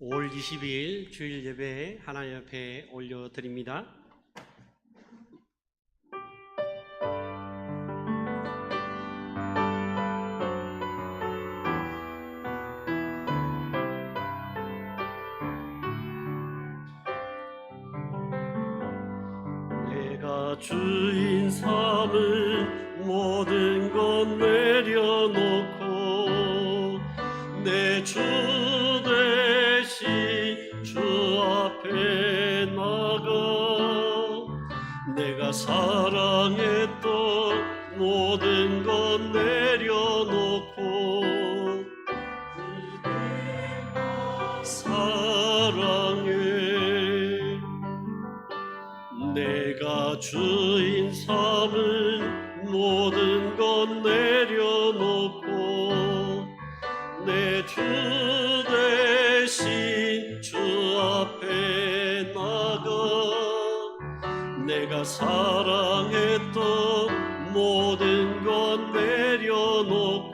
5월 22일 주일 예배에 하나님 앞에 올려드립니다. 내가 주인 삼은 모든 것 내려놓고 내 주 대신 주 앞에 나가 내가 사랑했던 모든 것 내려놓고 사랑해 내가 주인 삼은 모든 것 내려놓고 내 주 대신 주 앞에 나가 내가 사랑했던 모든 것 내려놓고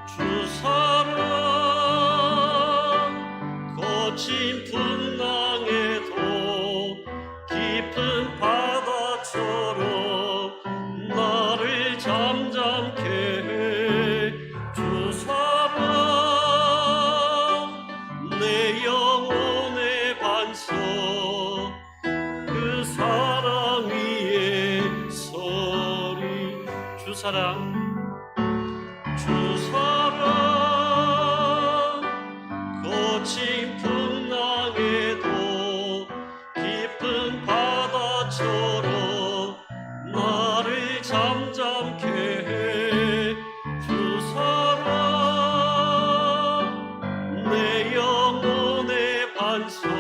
주 사랑 거친 풍랑에도 깊은 바다처럼 나를 잠잠케 해 주 사랑 내 영혼의 반석 그 사랑 위에 서리 주 사랑 거친 풍랑에도 깊은 바다처럼 나를 잠잠케 해 주 사랑 내 영혼의 반석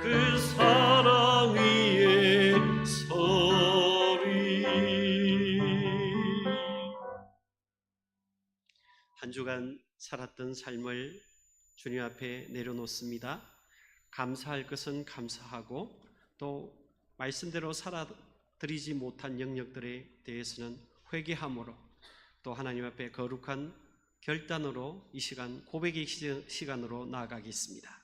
그 사랑 위에 서리. 한 주간 살았던 삶을 주님 앞에 내려놓습니다. 감사할 것은 감사하고 또 말씀대로 살아드리지 못한 영역들에 대해서는 회개함으로 또 하나님 앞에 거룩한 결단으로 이 시간 고백의 시간으로 나아가겠습니다.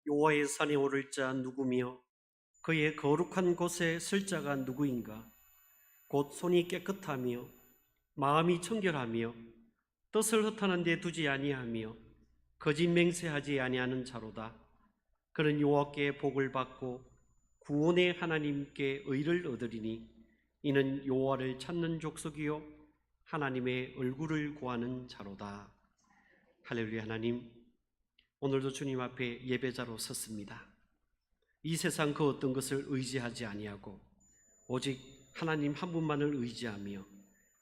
여호와의 산에 오를 자 누구며 그의 거룩한 곳에 설 자가 누구인가? 곧 손이 깨끗하며 마음이 청결하며 뜻을 허탄한 데 두지 아니하며 거짓 맹세하지 아니하는 자로다. 그는 여호와께 복을 받고 구원의 하나님께 의를 얻으리니 이는 여호와를 찾는 족속이요 하나님의 얼굴을 구하는 자로다. 할렐루야. 하나님, 오늘도 주님 앞에 예배자로 섰습니다. 이 세상 그 어떤 것을 의지하지 아니하고 오직 하나님 한 분만을 의지하며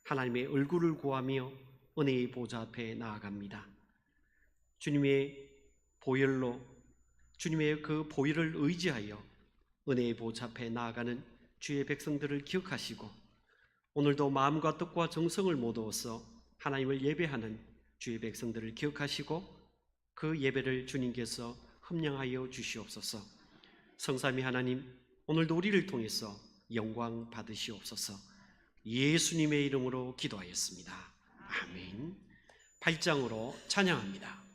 하나님의 얼굴을 구하며 은혜의 보좌 앞에 나아갑니다. 주님의 보혈로 주님의 그 보혈을 의지하여 은혜의 보좌 앞에 나아가는 주의 백성들을 기억하시고 오늘도 마음과 뜻과 정성을 모두어서 하나님을 예배하는 주의 백성들을 기억하시고 그 예배를 주님께서 흠령하여 주시옵소서. 성삼위 하나님, 오늘도 우리를 통해서 영광 받으시옵소서. 예수님의 이름으로 기도하였습니다. 아멘. 8장으로 찬양합니다.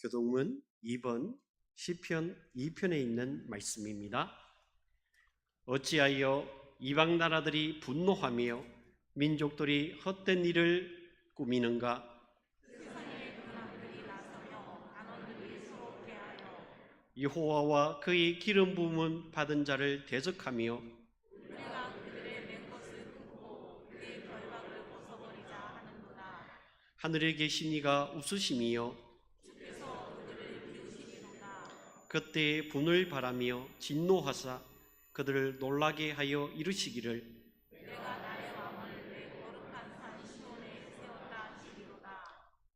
교동문 2번 시편 2편에 있는 말씀입니다. 어찌하여 이방 나라들이 분노하며 민족들이 헛된 일을 꾸미는가? 여호와와 그의 기름 부음은 받은 자를 대적하며 하늘에 계신 이가 웃으시며 그때에 분을 바라며 진노하사 그들을 놀라게 하여 이르시기를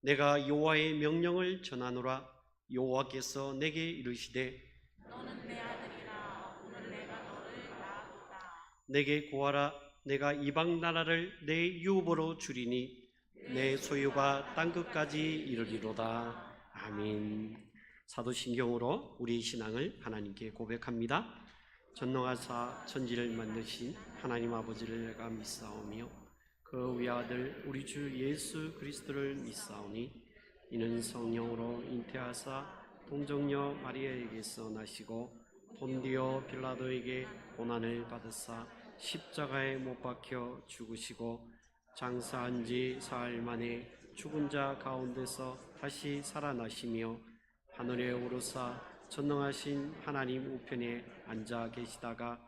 내가 여호와의 명령을 전하노라. 여호와께서 내게 이르시되 너는 내 아들이라. 오늘 내가 너를 낳았다. 내게 구하라. 내가 이방 나라를 내 유업으로 주리니 내 소유가 땅끝까지 이르리로다. 아멘. 사도신경으로 우리의 신앙을 하나님께 고백합니다. 전능하사 천지를 만드신 하나님 아버지를 내가 믿사오며 그 위아들 우리 주 예수 그리스도를 믿사오니 이는 성령으로 잉태하사 동정녀 마리아에게서 나시고 본디오 빌라도에게 고난을 받으사 십자가에 못 박혀 죽으시고 장사한 지 사흘 만에 죽은 자 가운데서 다시 살아나시며 하늘에 오르사 전능하신 하나님 우편에 앉아 계시다가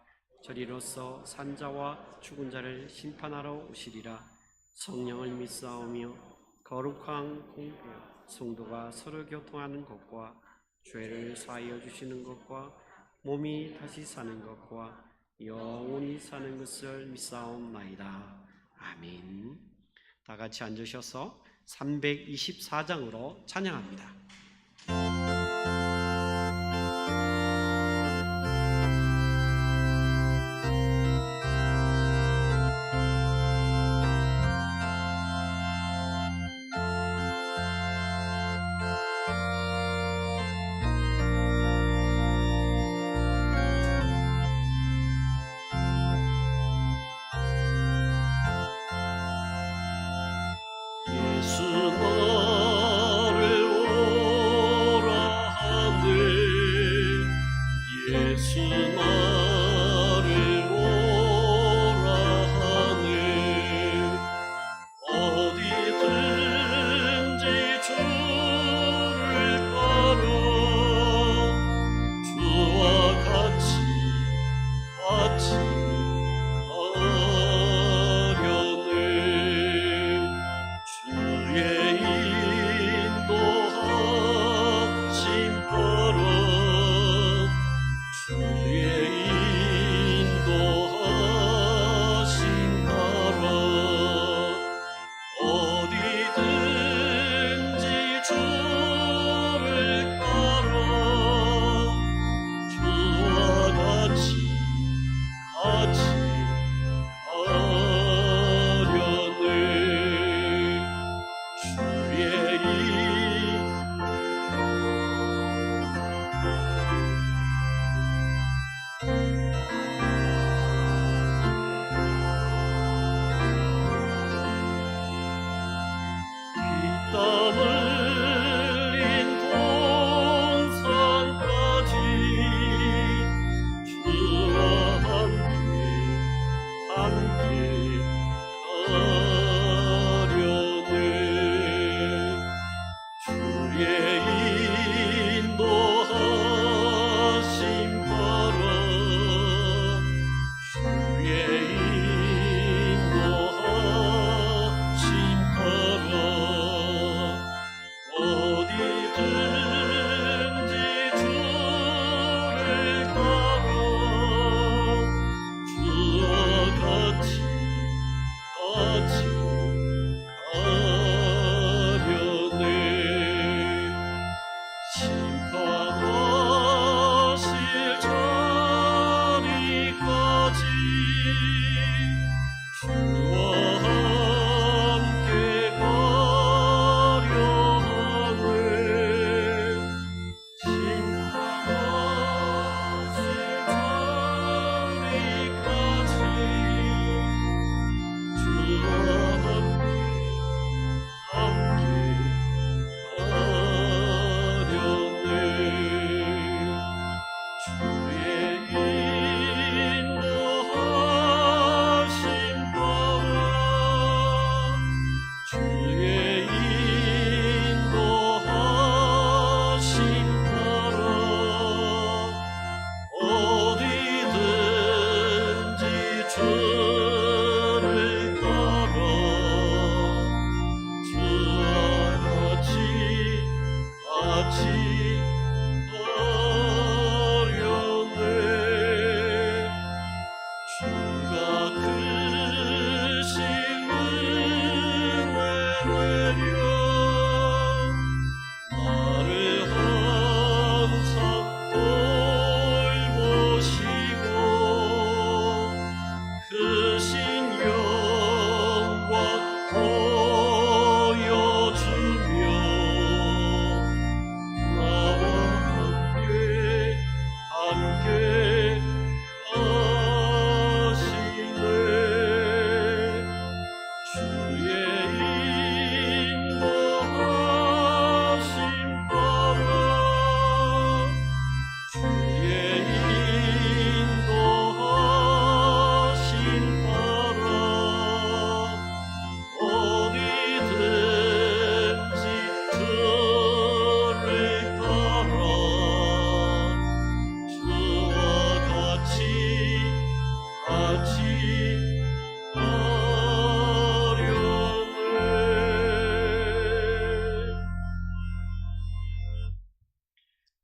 저리로서 산자와 죽은 자를 심판하러 오시리라. 성령을 믿사오며 거룩한 공회와 성도가 서로 교통하는 것과 죄를 사하여 주시는 것과 몸이 다시 사는 것과 영원히 사는 것을 믿사옵나이다. 아멘. 다 같이 앉으셔서 324장으로 찬양합니다. 예수 너를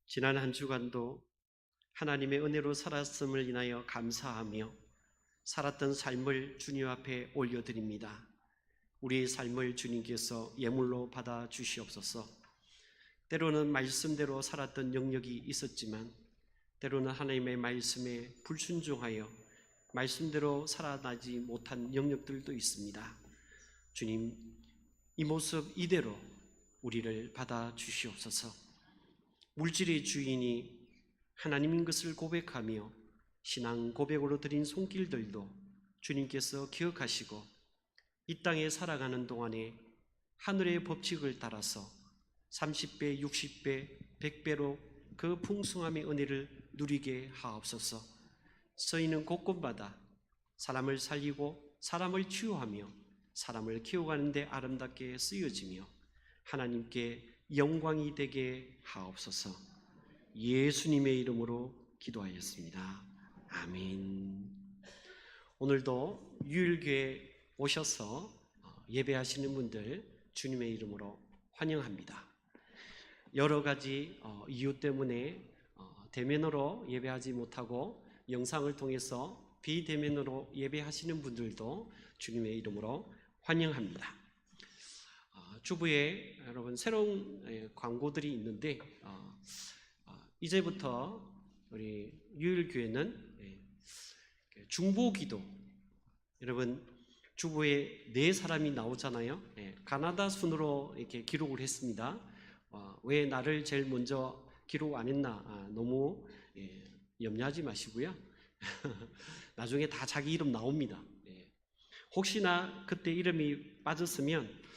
지난 한 주간도 하나님의 은혜로 살았음을 인하여 감사하며 살았던 삶을 주님 앞에 올려드립니다. 우리의 삶을 주님께서 예물로 받아 주시옵소서. 때로는 말씀대로 살았던 영역이 있었지만 때로는 하나님의 말씀에 불순종하여 말씀대로 살아나지 못한 영역들도 있습니다. 주님, 이 모습 이대로 우리를 받아 주시옵소서. 물질의 주인이 하나님인 것을 고백하며 신앙 고백으로 드린 손길들도 주님께서 기억하시고 이 땅에 살아가는 동안에 하늘의 법칙을 따라서 30배, 60배, 100배로 그 풍성함의 은혜를 누리게 하옵소서. 쓰이는 곳곳마다 사람을 살리고 사람을 치유하며 사람을 키워가는 데 아름답게 쓰여지며 하나님께 영광이 되게 하옵소서. 예수님의 이름으로 기도하였습니다. 아멘. 오늘도 유일교회 오셔서 예배하시는 분들 주님의 이름으로 환영합니다. 여러 가지 이유 때문에 대면으로 예배하지 못하고 영상을 통해서 비대면으로 예배하시는 분들도 주님의 이름으로 환영합니다. 주부에 여러분 새로운 광고들이 있는데 이제부터 우리 유일교회는 중보기도, 여러분 주부에 4사람이 나오잖아요. 가나다 순으로 이렇게 기록을 했습니다. 왜 나를 제일 먼저 기록 안 했나 너무 염려하지 마시고요. 나중에 다 자기 이름 나옵니다. 혹시나 그때 이름이 빠졌으면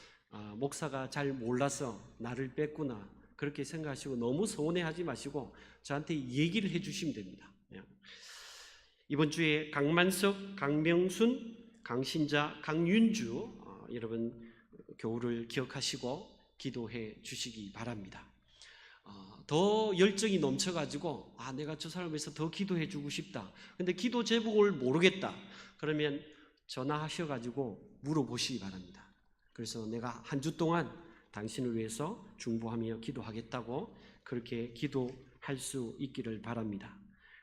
목사가 잘 몰라서 나를 뺐구나 그렇게 생각하시고 너무 서운해하지 마시고 저한테 얘기를 해주시면 됩니다. 이번 주에 강만석, 강명순, 강신자, 강윤주 여러분 교우를 기억하시고 기도해 주시기 바랍니다. 더 열정이 넘쳐가지고 내가 저 사람에서 더 기도해 주고 싶다. 근데 기도 제목을 모르겠다. 그러면 전화하셔가지고 물어보시기 바랍니다. 그래서 내가 한 주 동안 당신을 위해서 중보하며 기도하겠다고 그렇게 기도할 수 있기를 바랍니다.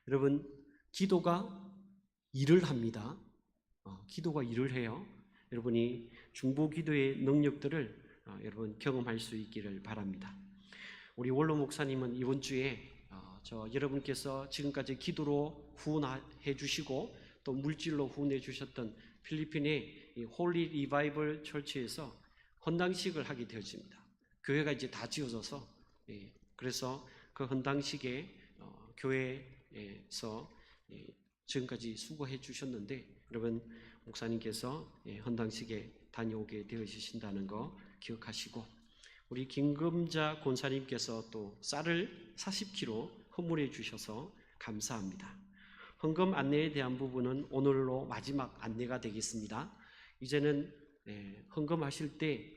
여러분, 기도가 일을 합니다. 기도가 일을 해요. 여러분이 중보 기도의 능력들을 여러분 경험할 수 있기를 바랍니다. 우리 원로 목사님은 이번 주에 여러분께서 지금까지 기도로 후원해 주시고 또 물질로 후원해 주셨던 필리핀의 홀리 리바이벌 철치에서 헌당식을 하게 되어집니다. 교회가 이제 다 지어져서 그래서 그 헌당식에 교회에서 지금까지 수고해 주셨는데 여러분 목사님께서 헌당식에 다녀오게 되어주신다는 거 기억하시고 우리 김금자 권사님께서 또 쌀을 40kg 헌물해 주셔서 감사합니다. 헌금 안내에 대한 부분은 오늘로 마지막 안내가 되겠습니다. 이제는 헌금하실 때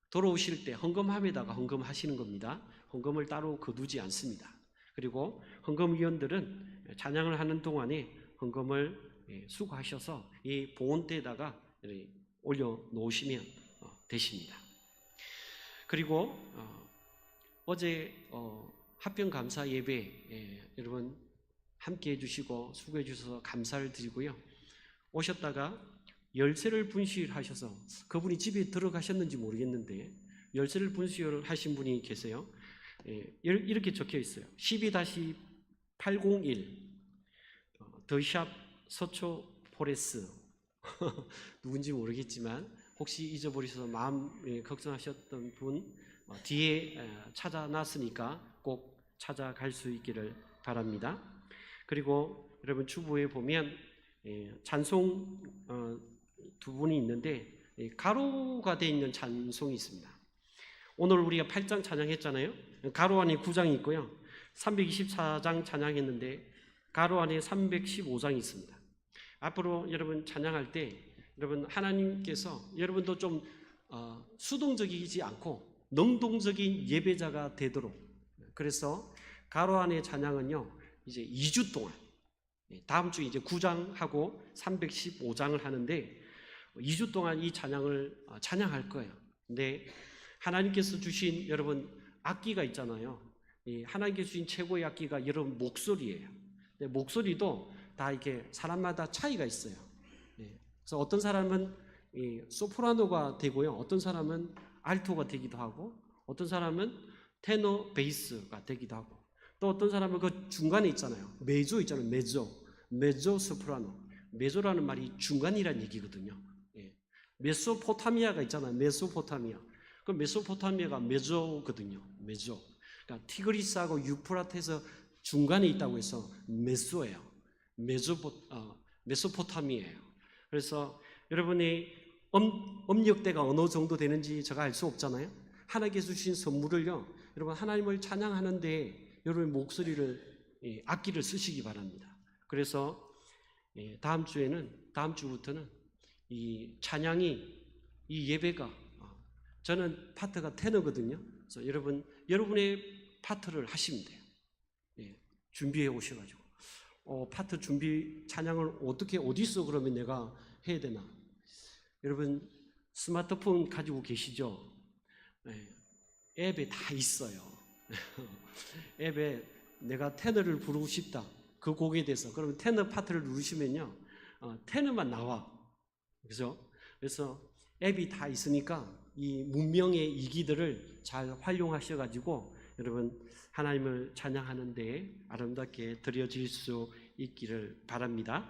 돌아오실 때 헌금함에다가 헌금하시는 겁니다. 헌금을 따로 거두지 않습니다. 그리고 헌금위원들은 찬양을 하는 동안에 헌금을 수거하셔서 이 봉헌대에다가 올려 놓으시면 되십니다. 그리고 어제 합병 감사 예배 여러분 함께 해주시고 수고해 주셔서 감사를 드리고요. 오셨다가 열쇠를 분실하셔서 그분이 집에 들어가셨는지 모르겠는데 열쇠를 분실하신 분이 계세요. 이렇게 적혀 있어요. 12-801 더샵 서초 포레스 누군지 모르겠지만 혹시 잊어버리셔서 마음 걱정하셨던 분 뒤에 찾아놨으니까 꼭 찾아갈 수 있기를 바랍니다. 그리고 여러분 주보에 보면 찬송 두 분이 있는데 가로가 되어 있는 찬송이 있습니다. 오늘 우리가 8장 찬양했잖아요. 가로 안에 9장이 있고요. 324장 찬양했는데 가로 안에 315장이 있습니다. 앞으로 여러분 찬양할 때 여러분 하나님께서 여러분도 좀 수동적이지 않고 능동적인 예배자가 되도록 그래서 가로 안의 찬양은요 이제 2주 동안 다음 주에 이제 9장하고 315장을 하는데 2주 동안 이 찬양을 찬양할 거예요. 근데 하나님께서 주신 여러분 악기가 있잖아요. 하나님께서 주신 최고의 악기가 여러분 목소리예요. 근데 목소리도 다 이렇게 사람마다 차이가 있어요. 그래서 어떤 사람은 소프라노가 되고요, 어떤 사람은 알토가 되기도 하고, 어떤 사람은 테너 베이스가 되기도 하고, 또 어떤 사람은 그 중간에 있잖아요. 메조 있잖아요. 메조 소프라노. 메조라는 말이 중간이란 얘기거든요. 메소포타미아가 있잖아요. 메소포타미아. 그 메소포타미아가 메조거든요. 메조. 그러니까 티그리스하고 유프라테스 중간에 있다고 해서 메소예요. 메소포타미아예요. 그래서 여러분이 음역대가 어느 정도 되는지 제가 알 수 없잖아요. 하나님께서 주신 선물을요, 여러분 하나님을 찬양하는데 여러분의 목소리를 악기를 쓰시기 바랍니다. 그래서 다음 주부터는 이 찬양이, 이 예배가, 저는 파트가 테너거든요. 그래서 여러분의 파트를 하시면 돼요. 준비해 오셔가지고 파트 준비 찬양을 어디서 그러면 내가 해야 되나? 여러분 스마트폰 가지고 계시죠? 앱에 다 있어요. 앱에 내가 테너를 부르고 싶다, 그 곡에 대해서, 그러면 테너 파트를 누르시면요, 테너만 나와. 그래서 앱이 다 있으니까 이 문명의 이기들을 잘 활용하셔가지고 여러분 하나님을 찬양하는 데 아름답게 드려질 수 있기를 바랍니다.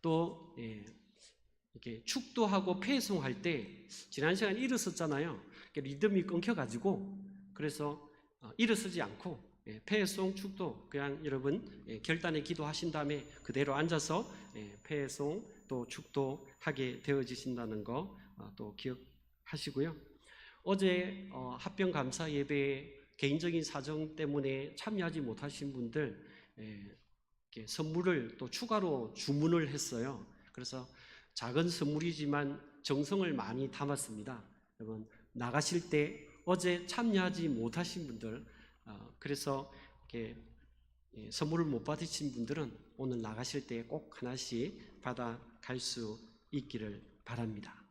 또 이렇게 축도하고 폐송할 때 지난 시간에 일어섰잖아요. 리듬이 끊겨가지고, 그래서 일어서지 않고 폐송, 축도 그냥 여러분 결단의 기도하신 다음에 그대로 앉아서 폐송 또 축도하게 되어지신다는 거 또 기억하시고요. 어제 합병 감사 예배에 개인적인 사정 때문에 참여하지 못하신 분들 선물을 또 추가로 주문을 했어요. 그래서 작은 선물이지만 정성을 많이 담았습니다. 여러분 나가실 때 어제 참여하지 못하신 분들, 그래서 이렇게 선물을 못 받으신 분들은 오늘 나가실 때 꼭 하나씩 받아갈 수 있기를 바랍니다.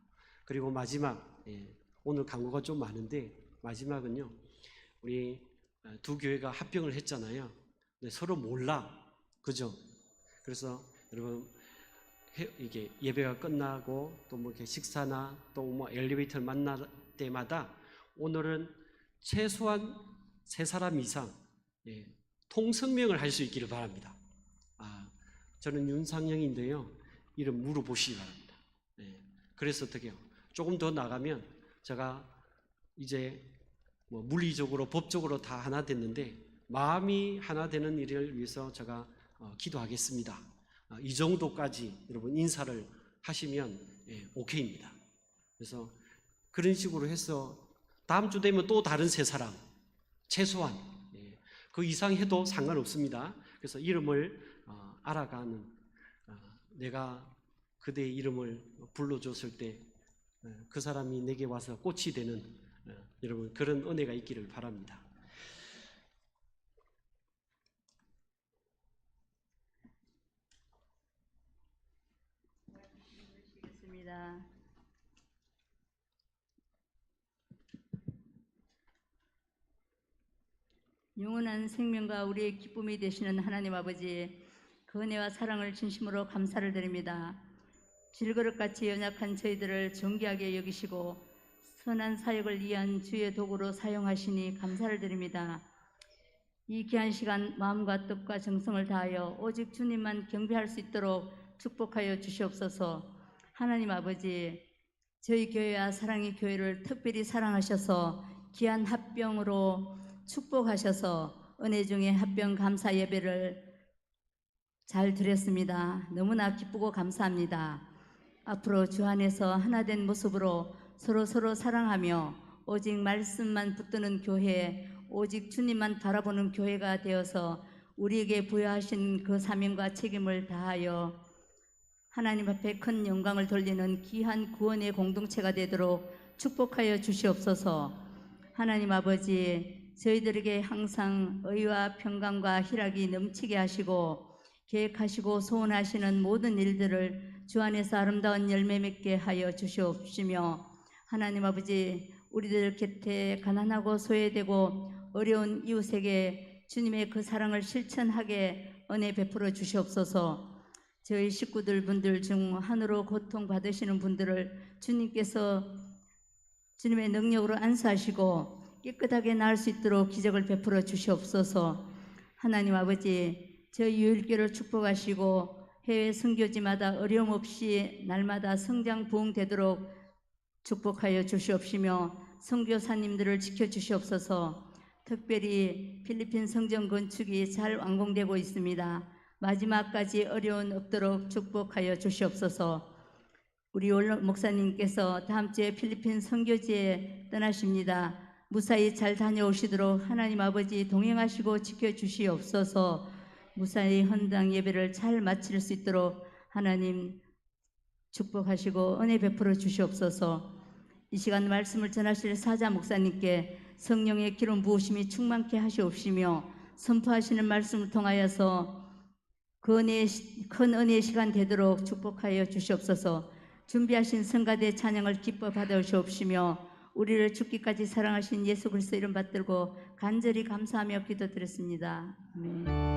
그리고 마지막, 오늘 광고가 좀 많은데 마지막은요, 우리 두 교회가 합병을 했잖아요. 근데 서로 몰라, 그죠? 그래서 여러분 이게 예배가 끝나고 또 뭐 이렇게 식사나 또 뭐 엘리베이터를 만날 때마다 오늘은 최소한 3사람 이상 통성명을 할 수 있기를 바랍니다. 저는 윤상영인데요, 이름 물어보시기 바랍니다. 그래서 어떻게 해요? 조금 더 나가면 제가 이제 뭐 물리적으로 법적으로 다 하나 됐는데 마음이 하나 되는 일을 위해서 제가 기도하겠습니다. 이 정도까지 여러분 인사를 하시면 오케이입니다. 그래서 그런 식으로 해서 다음 주 되면 또 다른 3사람 최소한 그 이상 해도 상관없습니다. 그래서 이름을 알아가는, 내가 그대의 이름을 불러줬을 때 그 사람이 내게 와서 꽃이 되는 여러분 그런 은혜가 있기를 바랍니다. 영원한 생명과 우리의 기쁨이 되시는 하나님 아버지, 그 은혜와 사랑을 진심으로 감사를 드립니다. 질그릇같이 연약한 저희들을 존귀하게 여기시고 선한 사역을 위한 주의 도구로 사용하시니 감사를 드립니다. 이 귀한 시간 마음과 뜻과 정성을 다하여 오직 주님만 경배할 수 있도록 축복하여 주시옵소서. 하나님 아버지, 저희 교회와 사랑의 교회를 특별히 사랑하셔서 귀한 합병으로 축복하셔서 은혜 중에 합병 감사 예배를 잘 드렸습니다. 너무나 기쁘고 감사합니다. 앞으로 주 안에서 하나된 모습으로 서로 사랑하며 오직 말씀만 붙드는 교회, 오직 주님만 바라보는 교회가 되어서 우리에게 부여하신 그 사명과 책임을 다하여 하나님 앞에 큰 영광을 돌리는 귀한 구원의 공동체가 되도록 축복하여 주시옵소서. 하나님 아버지, 저희들에게 항상 의와 평강과 희락이 넘치게 하시고 계획하시고 소원하시는 모든 일들을 주 안에서 아름다운 열매 맺게 하여 주시옵시며, 하나님 아버지, 우리들 곁에 가난하고 소외되고 어려운 이웃에게 주님의 그 사랑을 실천하게 은혜 베풀어 주시옵소서. 저희 식구들 분들 중 한으로 고통받으시는 분들을 주님께서 주님의 능력으로 안수하시고 깨끗하게 나을 수 있도록 기적을 베풀어 주시옵소서. 하나님 아버지, 저희 유일교를 축복하시고 해외 선교지마다 어려움 없이 날마다 성장 부흥되도록 축복하여 주시옵시며, 선교사님들을 지켜주시옵소서. 특별히 필리핀 성전 건축이 잘 완공되고 있습니다. 마지막까지 어려움 없도록 축복하여 주시옵소서. 우리 올론 목사님께서 다음 주에 필리핀 선교지에 떠나십니다. 무사히 잘 다녀오시도록 하나님 아버지 동행하시고 지켜주시옵소서. 무사히 헌당 예배를 잘 마칠 수 있도록 하나님 축복하시고 은혜 베풀어 주시옵소서. 이 시간 말씀을 전하실 사자 목사님께 성령의 기름 부으심이 충만케 하시옵시며, 선포하시는 말씀을 통하여서 큰 은혜의 시간 되도록 축복하여 주시옵소서. 준비하신 성가대 찬양을 기뻐 받아주시옵시며, 우리를 죽기까지 사랑하신 예수 그리스도 이름 받들고 간절히 감사하며 기도드렸습니다. 아멘.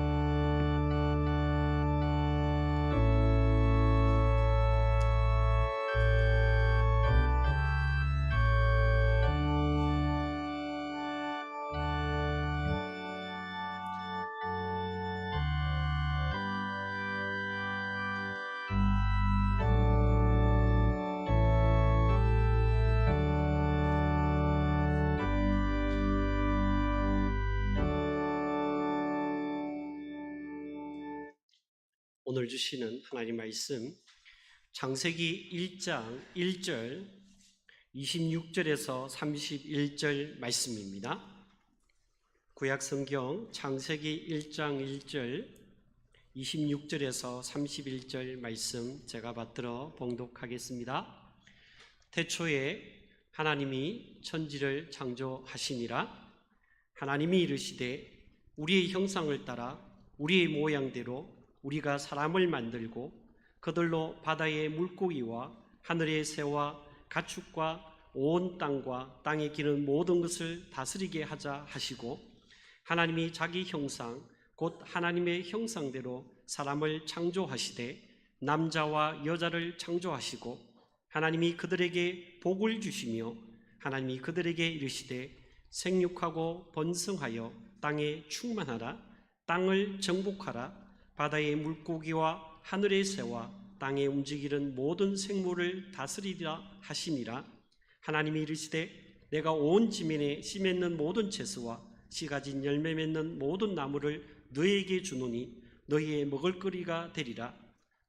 오늘 주시는 하나님 말씀, 창세기 1장 1절 26절에서 31절 말씀입니다. 구약성경 창세기 1장 1절 26절에서 31절 말씀 제가 받들어 봉독하겠습니다. 태초에 하나님이 천지를 창조하시니라. 하나님이 이르시되 우리의 형상을 따라 우리의 모양대로 우리가 사람을 만들고 그들로 바다의 물고기와 하늘의 새와 가축과 온 땅과 땅에 기는 모든 것을 다스리게 하자 하시고, 하나님이 자기 형상 곧 하나님의 형상대로 사람을 창조하시되 남자와 여자를 창조하시고, 하나님이 그들에게 복을 주시며 하나님이 그들에게 이르시되 생육하고 번성하여 땅에 충만하라. 땅을 정복하라. 바다의 물고기와 하늘의 새와 땅에 움직이는 모든 생물을 다스리라 하시니라. 하나님이 이르시되 내가 온 지면에 씨 맺는 모든 채소와 씨 가진 열매 맺는 모든 나무를 너희에게 주노니 너희의 먹을거리가 되리라.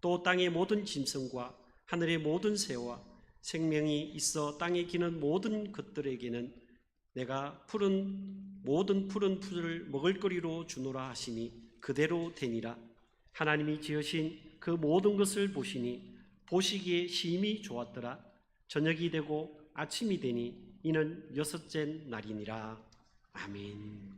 또 땅의 모든 짐승과 하늘의 모든 새와 생명이 있어 땅에 기는 모든 것들에게는 내가 모든 푸른 풀을 먹을거리로 주노라 하시니 그대로 되니라. 하나님이 지으신 그 모든 것을 보시니 보시기에 심히 좋았더라. 저녁이 되고 아침이 되니 이는 여섯째 날이니라. 아멘.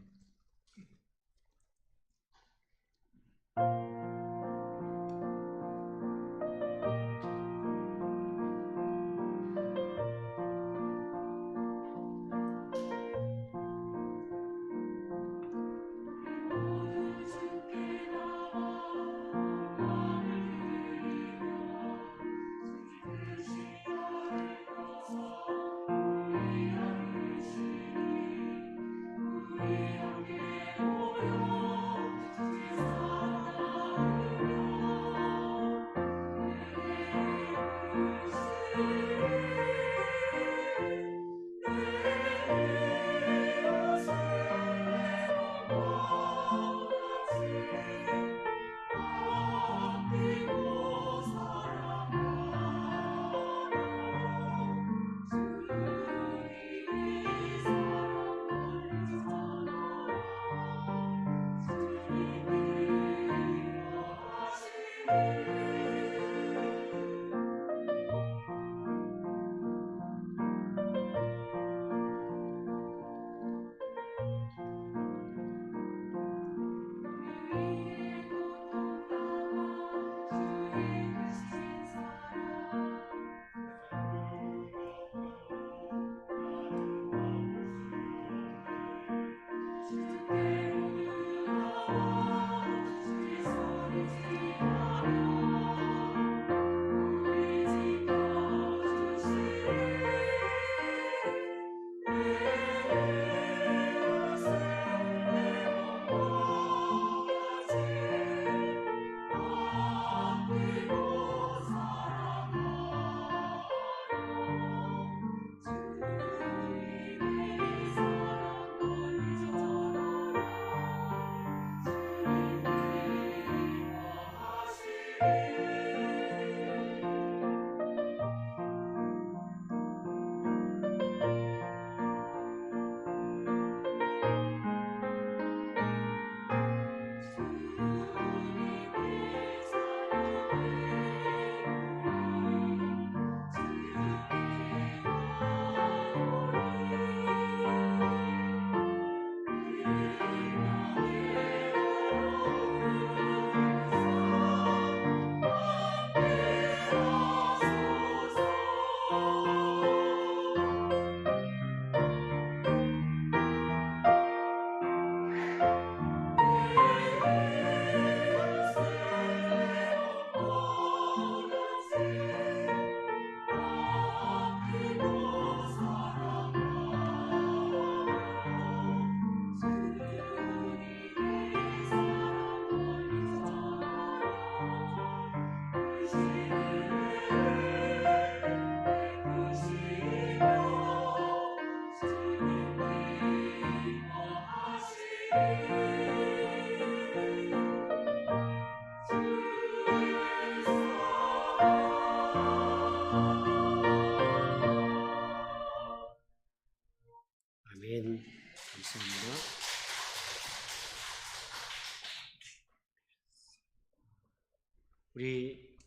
우리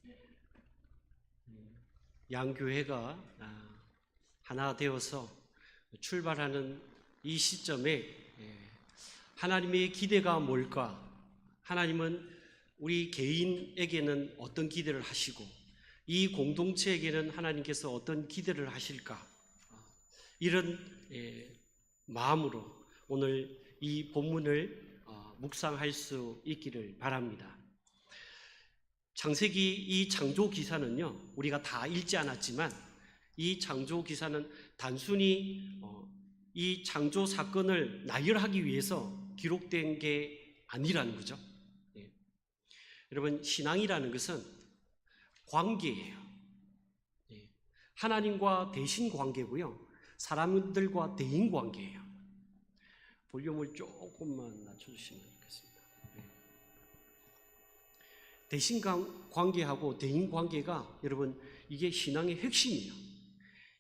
양교회가 하나 되어서 출발하는 이 시점에 하나님의 기대가 뭘까? 하나님은 우리 개인에게는 어떤 기대를 하시고 이 공동체에게는 하나님께서 어떤 기대를 하실까? 이런 마음으로 오늘 이 본문을 묵상할 수 있기를 바랍니다. 창세기 이 창조 기사는요, 우리가 다 읽지 않았지만 이 창조 기사는 단순히 이 창조 사건을 나열하기 위해서 기록된 게 아니라는 거죠. 여러분, 신앙이라는 것은 관계예요. 하나님과 대신 관계고요, 사람들과 대인 관계예요. 볼륨을 조금만 낮춰주시면 좋겠습니다. 대신 관계하고 대인 관계가 여러분, 이게 신앙의 핵심이에요.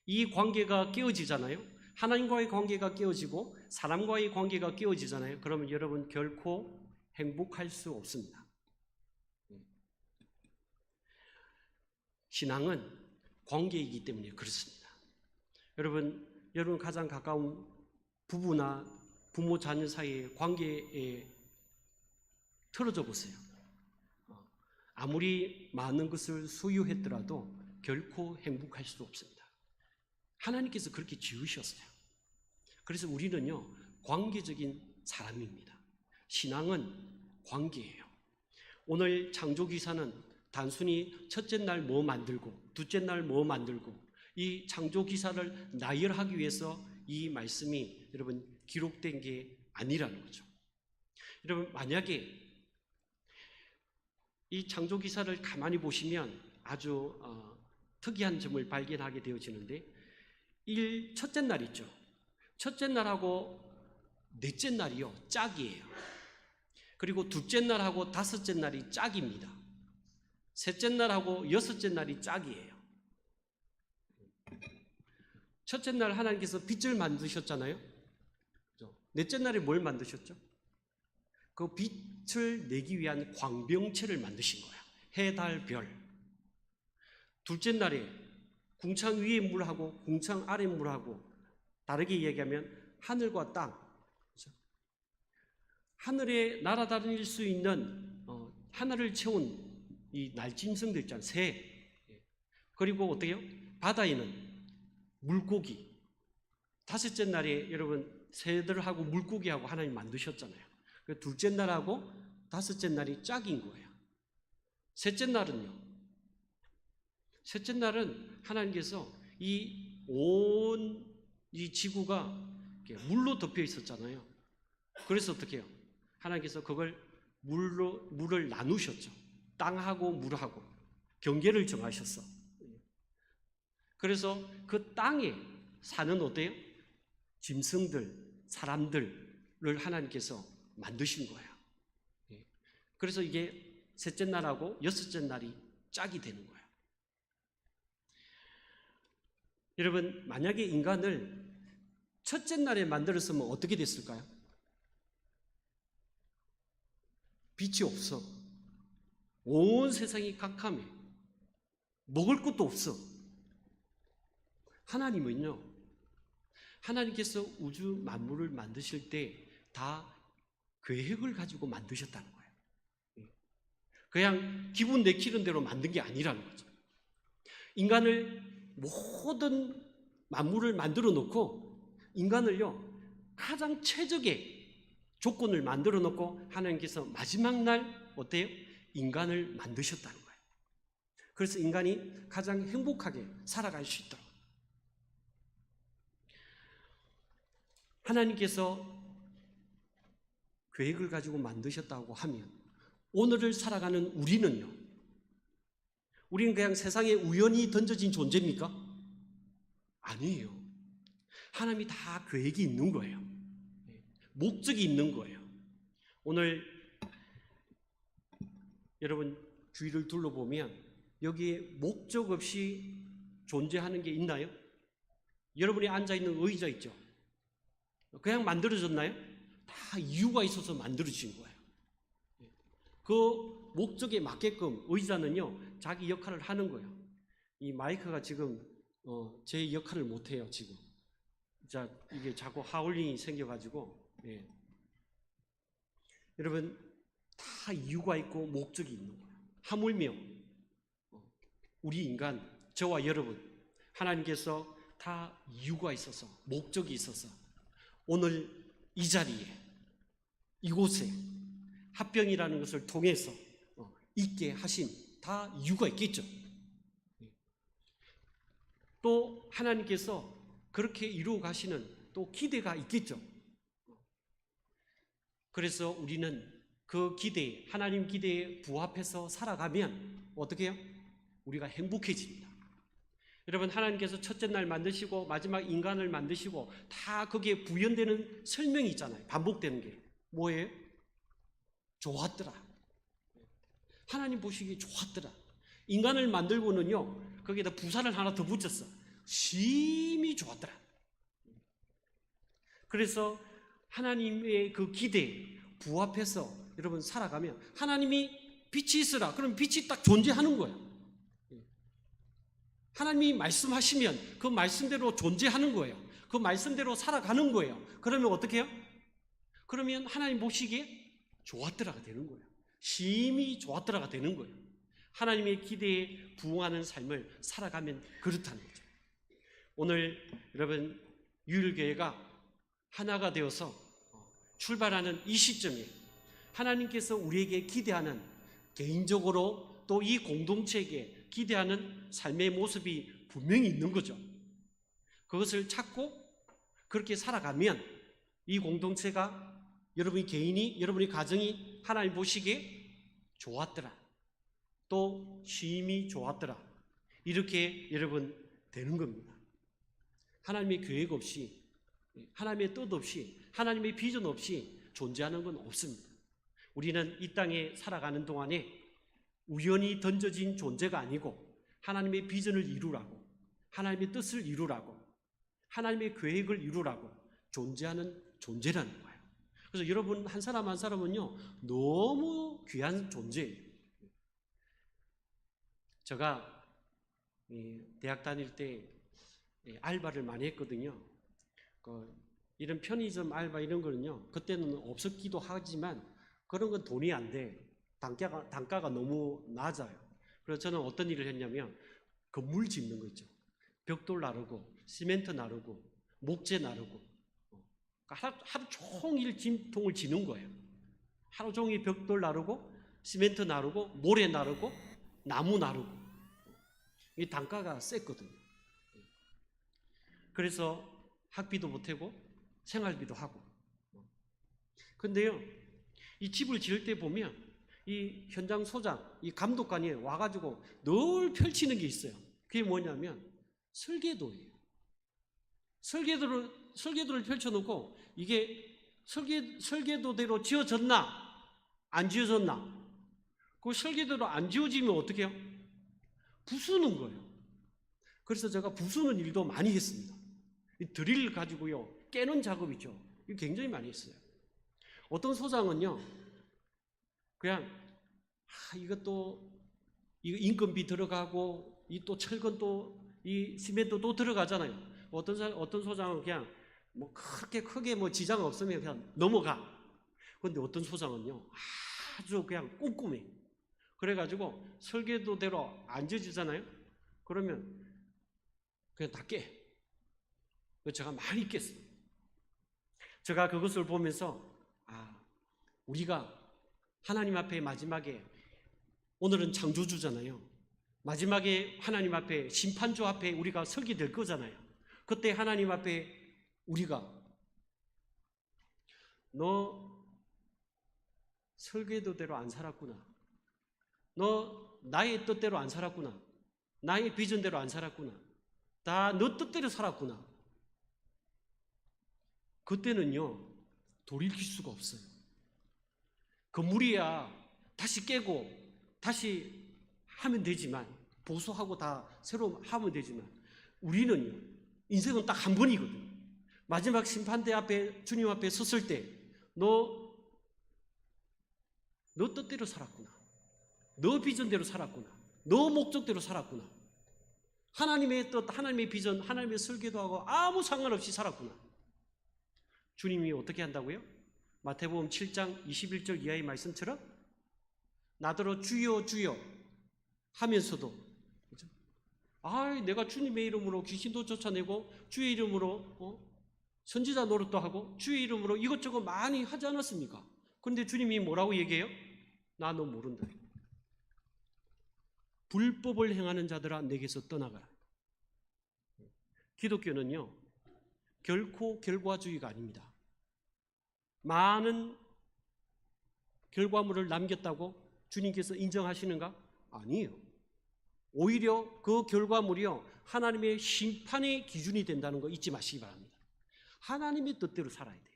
이 관계가 깨어지잖아요. 하나님과의 관계가 깨어지고 사람과의 관계가 깨어지잖아요. 그러면 여러분 결코 행복할 수 없습니다. 신앙은 관계이기 때문에 그렇습니다. 여러분 가장 가까운 부부나 부모 자녀 사이의 관계에 틀어져 보세요. 아무리 많은 것을 소유했더라도 결코 행복할 수 없습니다. 하나님께서 그렇게 지으셨어요. 그래서 우리는요, 관계적인 사람입니다. 신앙은 관계예요. 오늘 창조기사는 단순히 첫째 날 뭐 만들고 둘째 날 뭐 만들고 이 창조기사를 나열하기 위해서 이 말씀이 여러분 기록된 게 아니라는 거죠. 여러분, 만약에 이 창조기사를 가만히 보시면 아주 특이한 점을 발견하게 되어지는데, 첫째 날 있죠. 첫째 날하고 넷째 날이요, 짝이에요. 그리고 둘째 날하고 다섯째 날이 짝입니다. 셋째 날하고 여섯째 날이 짝이에요. 첫째 날 하나님께서 빛을 만드셨잖아요. 넷째 날에 뭘 만드셨죠? 그 빛을 내기 위한 광병체를 만드신 거예요. 해, 달, 별. 둘째 날에 궁창 위의 물하고 궁창 아래 물하고, 다르게 얘기하면 하늘과 땅, 그렇죠? 하늘에 날아다닐 수 있는 하늘을 채운 이 날짐승들 있잖아요. 새. 그리고 어때요? 바다에는 물고기. 다섯째 날에 여러분 새들하고 물고기하고 하나님 만드셨잖아요. 둘째 날하고 다섯째 날이 짝인 거예요. 셋째 날은요, 셋째 날은 하나님께서 이 지구가 물로 덮여 있었잖아요. 그래서 어떻게 해요? 하나님께서 그걸 물을 나누셨죠. 땅하고 물하고 경계를 정하셨어. 그래서 그 땅에 사는 어때요? 짐승들, 사람들을 하나님께서 만드신 거예요. 그래서 이게 셋째 날하고 여섯째 날이 짝이 되는 거예요. 여러분, 만약에 인간을 첫째 날에 만들었으면 어떻게 됐을까요? 빛이 없어. 온 세상이 깜깜해. 먹을 것도 없어. 하나님은요, 하나님께서 우주 만물을 만드실 때 다 계획을 가지고 만드셨다는 거예요. 그냥 기분 내키는 대로 만든 게 아니라는 거죠. 인간을 모든 만물을 만들어 놓고 인간을요, 가장 최적의 조건을 만들어 놓고 하나님께서 마지막 날 어때요? 인간을 만드셨다는 거예요. 그래서 인간이 가장 행복하게 살아갈 수 있도록 하나님께서 계획을 가지고 만드셨다고 하면, 오늘을 살아가는 우리는요, 우리는 그냥 세상에 우연히 던져진 존재입니까? 아니에요. 하나님이 다 계획이 있는 거예요. 목적이 있는 거예요. 오늘 여러분 주위를 둘러보면 여기에 목적 없이 존재하는 게 있나요? 여러분이 앉아있는 의자 있죠? 그냥 만들어졌나요? 다 이유가 있어서 만들어진 거예요. 그 목적에 맞게끔 의자는요 자기 역할을 하는 거예요. 이 마이크가 지금 제 역할을 못해요 지금. 자, 이게 자꾸 하울링이 생겨가지고 예. 여러분 다 이유가 있고 목적이 있는 거예요. 하물며 우리 인간, 저와 여러분, 하나님께서 다 이유가 있어서 목적이 있어서 오늘 이 자리에 이곳에 합병이라는 것을 통해서 있게 하신 다 이유가 있겠죠. 또 하나님께서 그렇게 이루어 가시는 또 기대가 있겠죠. 그래서 우리는 그 기대, 하나님 기대에 부합해서 살아가면 어떻게 해요? 우리가 행복해집니다. 여러분 하나님께서 첫째 날 만드시고 마지막 인간을 만드시고 다 거기에 부연되는 설명이 있잖아요. 반복되는 게 뭐예요? 좋았더라. 하나님 보시기에 좋았더라. 인간을 만들고는요 거기에다 부사를 하나 더 붙였어. 심히 좋았더라. 그래서 하나님의 그 기대에 부합해서 여러분 살아가면 하나님이 빛이 있으라 그러면 빛이 딱 존재하는 거예요. 하나님이 말씀하시면 그 말씀대로 존재하는 거예요. 그 말씀대로 살아가는 거예요. 그러면 어떻게 해요? 그러면 하나님 보시기에 좋았더라가 되는 거예요. 심히 좋았더라가 되는 거예요. 하나님의 기대에 부응하는 삶을 살아가면 그렇다는 거죠. 오늘 여러분 유일교회가 하나가 되어서 출발하는 이 시점에 하나님께서 우리에게 기대하는 개인적으로 또 이 공동체에게 기대하는 삶의 모습이 분명히 있는 거죠. 그것을 찾고 그렇게 살아가면 이 공동체가 여러분이 개인이 여러분의 가정이 하나님 보시기에 좋았더라 또 심히 좋았더라 이렇게 여러분 되는 겁니다. 하나님의 계획 없이 하나님의 뜻 없이 하나님의 비전 없이 존재하는 건 없습니다. 우리는 이 땅에 살아가는 동안에 우연히 던져진 존재가 아니고 하나님의 비전을 이루라고 하나님의 뜻을 이루라고 하나님의 계획을 이루라고 존재하는 존재라는 거예요. 그래서 여러분 한 사람 한 사람은요 너무 귀한 존재예요. 제가 대학 다닐 때 알바를 많이 했거든요. 이런 편의점 알바 이런 거는요 그때는 없었기도 하지만 그런 건 돈이 안 돼. 단가가 너무 낮아요. 그래서 저는 어떤 일을 했냐면 건물 짓는 거 있죠. 벽돌 나르고 시멘트 나르고 목재 나르고 하루 종일 짐통을 지는 거예요. 하루 종일 벽돌 나르고 시멘트 나르고 모래 나르고 나무 나르고 이 단가가 셌거든요. 그래서 학비도 보태고 생활비도 하고. 근데요 이 집을 지을 때 보면 이 현장 소장, 이 감독관이 와가지고 늘 펼치는 게 있어요. 그게 뭐냐면 설계도예요. 설계도를 펼쳐놓고 이게 설계도대로 지어졌나 안 지어졌나 그 설계도로 안 지어지면 어떻게 해요? 부수는 거예요. 그래서 제가 부수는 일도 많이 했습니다. 이 드릴 가지고요 깨는 작업이죠. 이거 굉장히 많이 했어요. 어떤 소장은요 그냥 이것도 이거 인건비 들어가고 이 또 철근 또 이 시멘트 또 들어가잖아요. 어떤 소장은 그냥 뭐 그렇게 크게 뭐 지장 없으면 그냥 넘어가. 그런데 어떤 소장은요 아주 그냥 꼼꼼해. 그래가지고 설계도대로 안 지어지잖아요. 그러면 그냥 다 깨. 제가 많이 깼어요. 제가 그것을 보면서 우리가 하나님 앞에 마지막에 오늘은 창조주잖아요. 마지막에 하나님 앞에 심판주 앞에 우리가 서게 될 거잖아요. 그때 하나님 앞에 우리가 너 설계도대로 안 살았구나. 너 나의 뜻대로 안 살았구나. 나의 비전대로 안 살았구나. 다 너 뜻대로 살았구나. 그때는요 돌이킬 수가 없어요. 건물이야 다시 깨고 다시 하면 되지만 보수하고 다 새로 하면 되지만 우리는요 인생은 딱 한 번이거든요. 마지막 심판대 앞에 주님 앞에 섰을 때 너 뜻대로 살았구나. 너 비전대로 살았구나. 너 목적대로 살았구나. 하나님의 뜻, 하나님의 비전, 하나님의 설계도 하고 아무 상관없이 살았구나. 주님이 어떻게 한다고요? 마태복음 7장 21절 이하의 말씀처럼 나더러 주여 주여 하면서도, 그렇죠? 내가 주님의 이름으로 귀신도 쫓아내고 주의 이름으로 선지자 노릇도 하고 주의 이름으로 이것저것 많이 하지 않았습니까? 그런데 주님이 뭐라고 얘기해요? 나 너 모른다. 불법을 행하는 자들아 내게서 떠나가라. 기독교는요 결코 결과주의가 아닙니다. 많은 결과물을 남겼다고 주님께서 인정하시는가? 아니에요. 오히려 그 결과물이요 하나님의 심판의 기준이 된다는 거 잊지 마시기 바랍니다. 하나님의 뜻대로 살아야 돼요.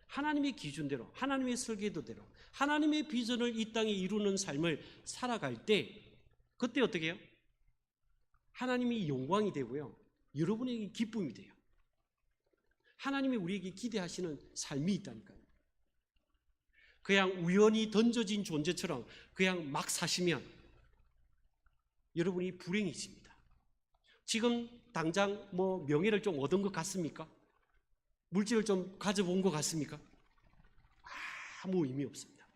하나님의 기준대로, 하나님의 설계도대로, 하나님의 비전을 이 땅에 이루는 삶을 살아갈 때 그때 어떻게 해요? 하나님이 영광이 되고요 여러분에게 기쁨이 돼요. 하나님이 우리에게 기대하시는 삶이 있다니까요. 그냥 우연히 던져진 존재처럼 그냥 막 사시면 여러분이 불행해집니다. 지금 당장 명예를 좀 얻은 것 같습니까? 물질을 좀 가져본 것 같습니까? 아무 의미 없습니다.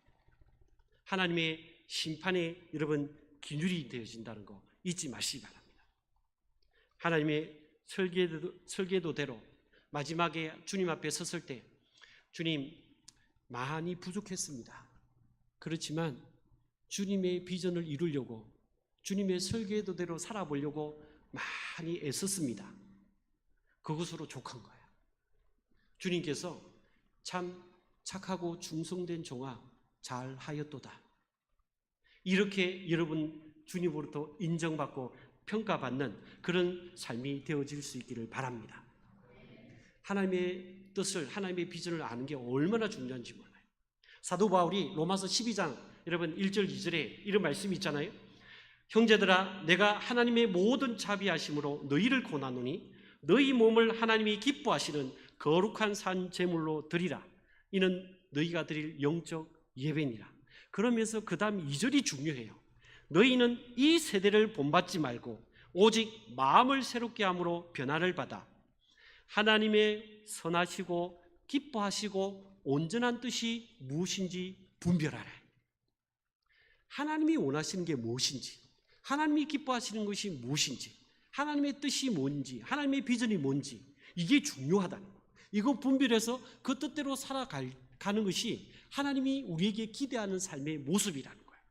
하나님의 심판에 여러분 기준이 되어진다는 거 잊지 마시기 바랍니다. 하나님의 설계도대로 마지막에 주님 앞에 섰을 때 주님 많이 부족했습니다. 그렇지만 주님의 비전을 이루려고 주님의 설계도대로 살아보려고 많이 애썼습니다. 그것으로 족한 거예요. 주님께서 참 착하고 충성된 종아 잘하였도다. 이렇게 여러분 주님으로부터 인정받고 평가받는 그런 삶이 되어질 수 있기를 바랍니다. 하나님의 뜻을, 하나님의 비전을 아는 게 얼마나 중요한지 몰라요. 사도 바울이 로마서 12장 여러분 1절 2절에 이런 말씀이 있잖아요. 형제들아 내가 하나님의 모든 자비하심으로 너희를 고나노니 너희 몸을 하나님이 기뻐하시는 거룩한 산 제물로 드리라. 이는 너희가 드릴 영적 예배니라. 그러면서 그 다음 2절이 중요해요. 너희는 이 세대를 본받지 말고 오직 마음을 새롭게 함으로 변화를 받아 하나님의 선하시고 기뻐하시고 온전한 뜻이 무엇인지 분별하라. 하나님이 원하시는 게 무엇인지, 하나님이 기뻐하시는 것이 무엇인지, 하나님의 뜻이 뭔지, 하나님의 비전이 뭔지 이게 중요하다는 거예요. 이거 분별해서 그 뜻대로 살아가는 것이 하나님이 우리에게 기대하는 삶의 모습이라는 거예요.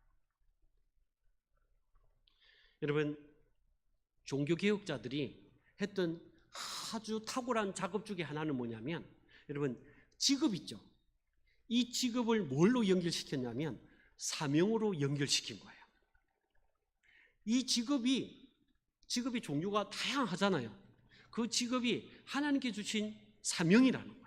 여러분 종교개혁자들이 했던 아주 탁월한 작업 중에 하나는 뭐냐면 여러분 직업 있죠. 이 직업을 뭘로 연결시켰냐면 사명으로 연결시킨 거예요. 이 직업이 종류가 다양하잖아요. 그 직업이 하나님께 주신 사명이라는 거예요.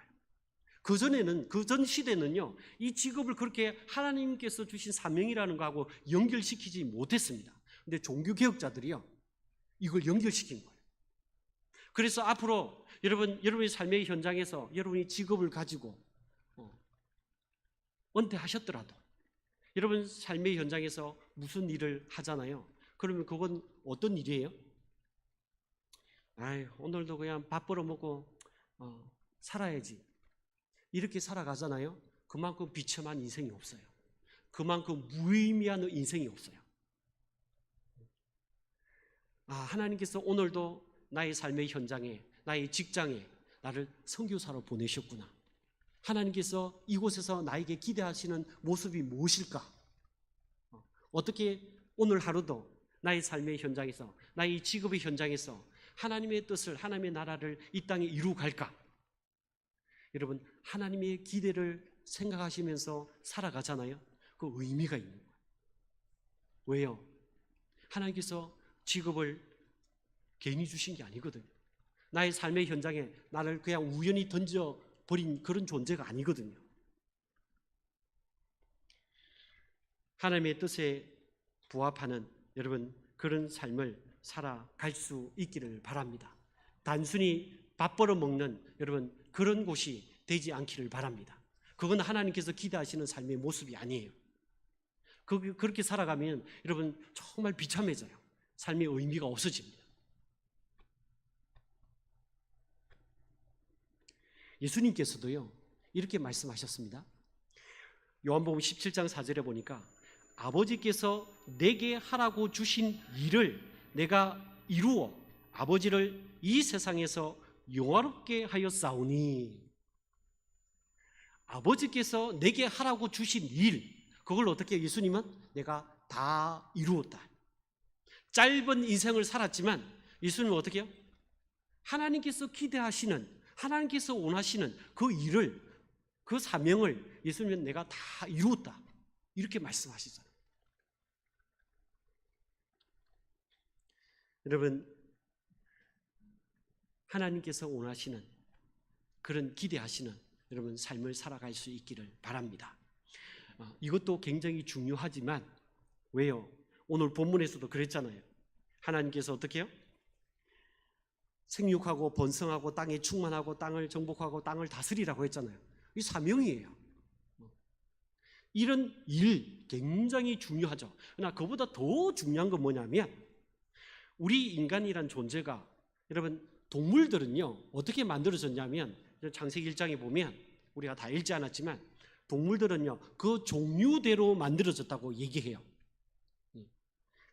그 전 시대는요 이 직업을 그렇게 하나님께서 주신 사명이라는 거하고 연결시키지 못했습니다. 근데 종교개혁자들이요 이걸 연결시킨 거예요. 그래서 앞으로 여러분의 삶의 현장에서 여러분이 직업을 가지고 은퇴하셨더라도 여러분 삶의 현장에서 무슨 일을 하잖아요. 그러면 그건 어떤 일이에요? 오늘도 그냥 밥 벌어먹고 살아야지 이렇게 살아가잖아요. 그만큼 비참한 인생이 없어요. 그만큼 무의미한 인생이 없어요. 하나님께서 오늘도 나의 삶의 현장에, 나의 직장에 나를 선교사로 보내셨구나. 하나님께서 이곳에서 나에게 기대하시는 모습이 무엇일까? 어떻게 오늘 하루도 나의 삶의 현장에서, 나의 직업의 현장에서 하나님의 뜻을, 하나님의 나라를 이 땅에 이루갈까? 여러분 하나님의 기대를 생각하시면서 살아가잖아요. 그 의미가 있는 거예요. 왜요? 하나님께서 직업을 괜히 주신 게 아니거든요. 나의 삶의 현장에 나를 그냥 우연히 던져버린 그런 존재가 아니거든요. 하나님의 뜻에 부합하는 여러분 그런 삶을 살아갈 수 있기를 바랍니다. 단순히 밥 벌어먹는 여러분 그런 곳이 되지 않기를 바랍니다. 그건 하나님께서 기대하시는 삶의 모습이 아니에요. 그렇게 살아가면 여러분 정말 비참해져요. 삶의 의미가 없어집니다. 예수님께서도요 이렇게 말씀하셨습니다. 요한복음 17장 4절에 보니까 아버지께서 내게 하라고 주신 일을 내가 이루어 아버지를 이 세상에서 영화롭게 하였사오니, 아버지께서 내게 하라고 주신 일, 그걸 어떻게 예수님은 내가 다 이루었다. 짧은 인생을 살았지만 예수님은 어떻게 해요? 하나님께서 기대하시는, 하나님께서 원하시는 그 일을, 그 사명을 예수님은 내가 다 이루었다, 이렇게 말씀하시잖아요. 여러분, 하나님께서 원하시는, 그런 기대하시는 여러분 삶을 살아갈 수 있기를 바랍니다. 이것도 굉장히 중요하지만, 왜요? 오늘 본문에서도 그랬잖아요. 하나님께서 어떻게 해요? 생육하고 번성하고 땅에 충만하고 땅을 정복하고 땅을 다스리라고 했잖아요. 이 사명이에요. 이런 일 굉장히 중요하죠. 그러나 그보다 더 중요한 건 뭐냐면, 우리 인간이란 존재가, 여러분 동물들은요 어떻게 만들어졌냐면, 창세기 1장에 보면 우리가 다 읽지 않았지만 동물들은요 그 종류대로 만들어졌다고 얘기해요.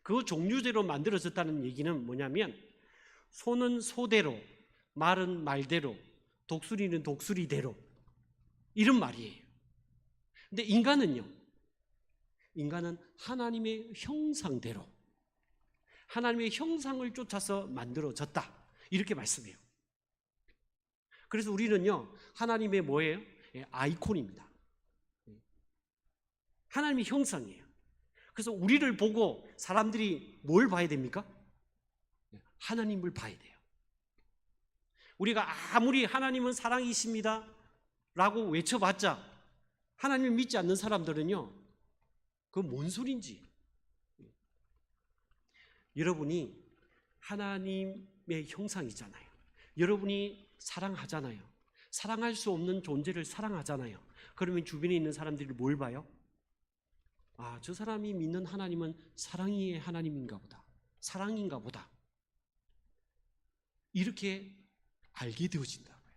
그 종류대로 만들어졌다는 얘기는 뭐냐면, 소는 소대로, 말은 말대로, 독수리는 독수리대로, 이런 말이에요. 근데 인간은요, 인간은 하나님의 형상대로, 하나님의 형상을 쫓아서 만들어졌다, 이렇게 말씀해요. 그래서 우리는요 하나님의 뭐예요? 아이콘입니다. 하나님의 형상이에요. 그래서 우리를 보고 사람들이 뭘 봐야 됩니까? 하나님을 봐야 돼요. 우리가 아무리 하나님은 사랑이십니다 라고 외쳐봤자 하나님을 믿지 않는 사람들은요 그건 뭔 소린지. 여러분이 하나님의 형상이잖아요. 여러분이 사랑하잖아요. 사랑할 수 없는 존재를 사랑하잖아요. 그러면 주변에 있는 사람들이 뭘 봐요? 아, 저 사람이 믿는 하나님은 사랑의 하나님인가 보다, 사랑인가 보다, 이렇게 알게 되어진다고요.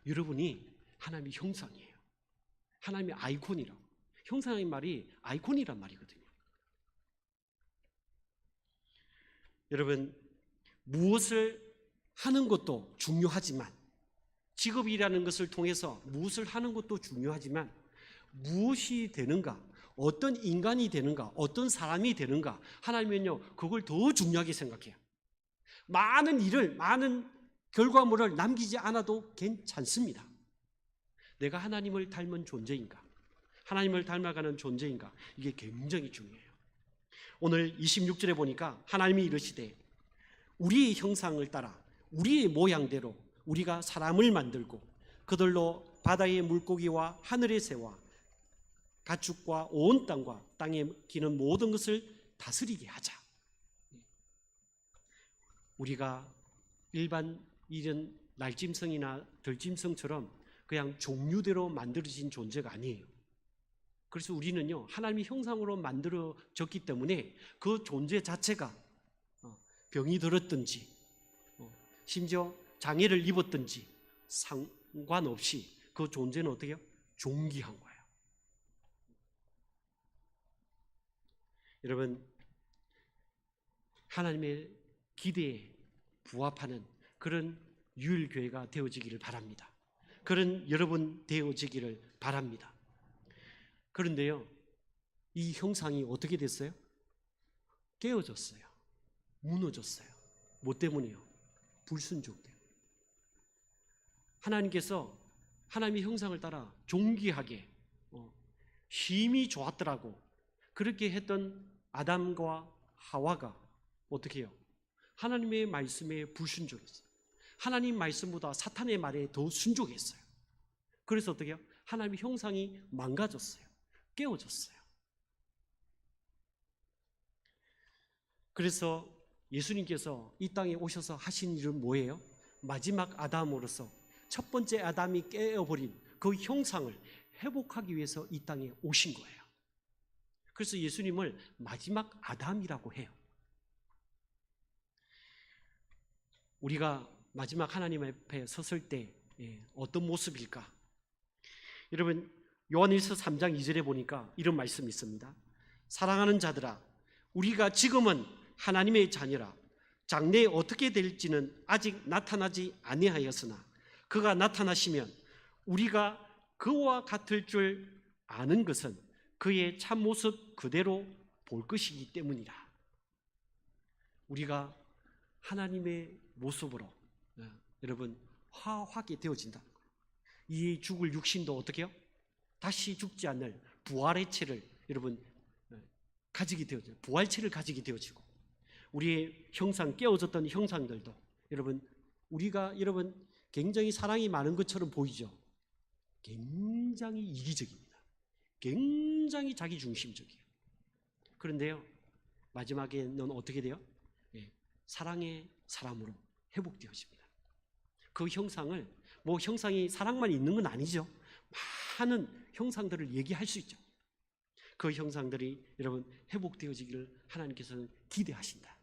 여러분이 하나님의 형상이에요. 하나님의 아이콘이라고. 형상의 말이 아이콘이란 말이거든요. 여러분, 무엇을 하는 것도 중요하지만, 직업이라는 것을 통해서 무엇을 하는 것도 중요하지만, 무엇이 되는가, 어떤 인간이 되는가, 어떤 사람이 되는가, 하나님은요 그걸 더 중요하게 생각해요. 많은 일을, 많은 결과물을 남기지 않아도 괜찮습니다. 내가 하나님을 닮은 존재인가, 하나님을 닮아가는 존재인가, 이게 굉장히 중요해요. 오늘 26절에 보니까 하나님이 이르시되 우리의 형상을 따라 우리의 모양대로 우리가 사람을 만들고 그들로 바다의 물고기와 하늘의 새와 가축과 온 땅과 땅에 기는 모든 것을 다스리게 하자. 우리가 일반 이런 날짐승이나 들짐승처럼 그냥 종류대로 만들어진 존재가 아니에요. 그래서 우리는요 하나님의 형상으로 만들어졌기 때문에 그 존재 자체가 병이 들었든지 심지어 장애를 입었든지 상관없이 그 존재는 어떻게 해요? 존귀한 거예요. 여러분, 하나님의 기대에 부합하는 그런 유일교회가 되어지기를 바랍니다. 그런 여러분 되어지기를 바랍니다. 그런데요, 이 형상이 어떻게 됐어요? 깨어졌어요. 무너졌어요. 뭐 때문에요? 불순종 때문에. 하나님께서 하나님의 형상을 따라 존귀하게 힘이 좋았더라고 그렇게 했던 아담과 하와가 어떻게 해요? 하나님의 말씀에 불순종했어요. 하나님 말씀보다 사탄의 말에 더 순종했어요. 그래서 어떻게 해요? 하나님의 형상이 망가졌어요. 깨어졌어요. 그래서 예수님께서 이 땅에 오셔서 하신 일은 뭐예요? 마지막 아담으로서 첫 번째 아담이 깨어버린 그 형상을 회복하기 위해서 이 땅에 오신 거예요. 그래서 예수님을 마지막 아담이라고 해요. 우리가 마지막 하나님 앞에 섰을 때 어떤 모습일까? 여러분, 요한일서 3장 2절에 보니까 이런 말씀이 있습니다. 사랑하는 자들아, 우리가 지금은 하나님의 자녀라. 장래에 어떻게 될지는 아직 나타나지 아니하였으나 그가 나타나시면 우리가 그와 같을 줄 아는 것은 그의 참모습 그대로 볼 것이기 때문이라. 우리가 하나님의 모습으로 여러분 화하게 되어진다는 거예요. 이 죽을 육신도 어떻게 해요? 다시 죽지 않을 부활의 체를 여러분 가지게 되어져요. 부활체를 가지게 되어지고, 우리의 형상, 깨어졌던 형상들도 우리가 굉장히 사랑이 많은 것처럼 보이죠. 굉장히 이기적입니다. 굉장히 자기중심적이에요. 그런데요, 마지막에는 어떻게 돼요? 사랑의 사람으로 회복되어집니다. 그 형상을, 형상이 사랑만 있는 건 아니죠. 많은 형상들을 얘기할 수 있죠. 그 형상들이 여러분 회복되어지기를 하나님께서는 기대하신다.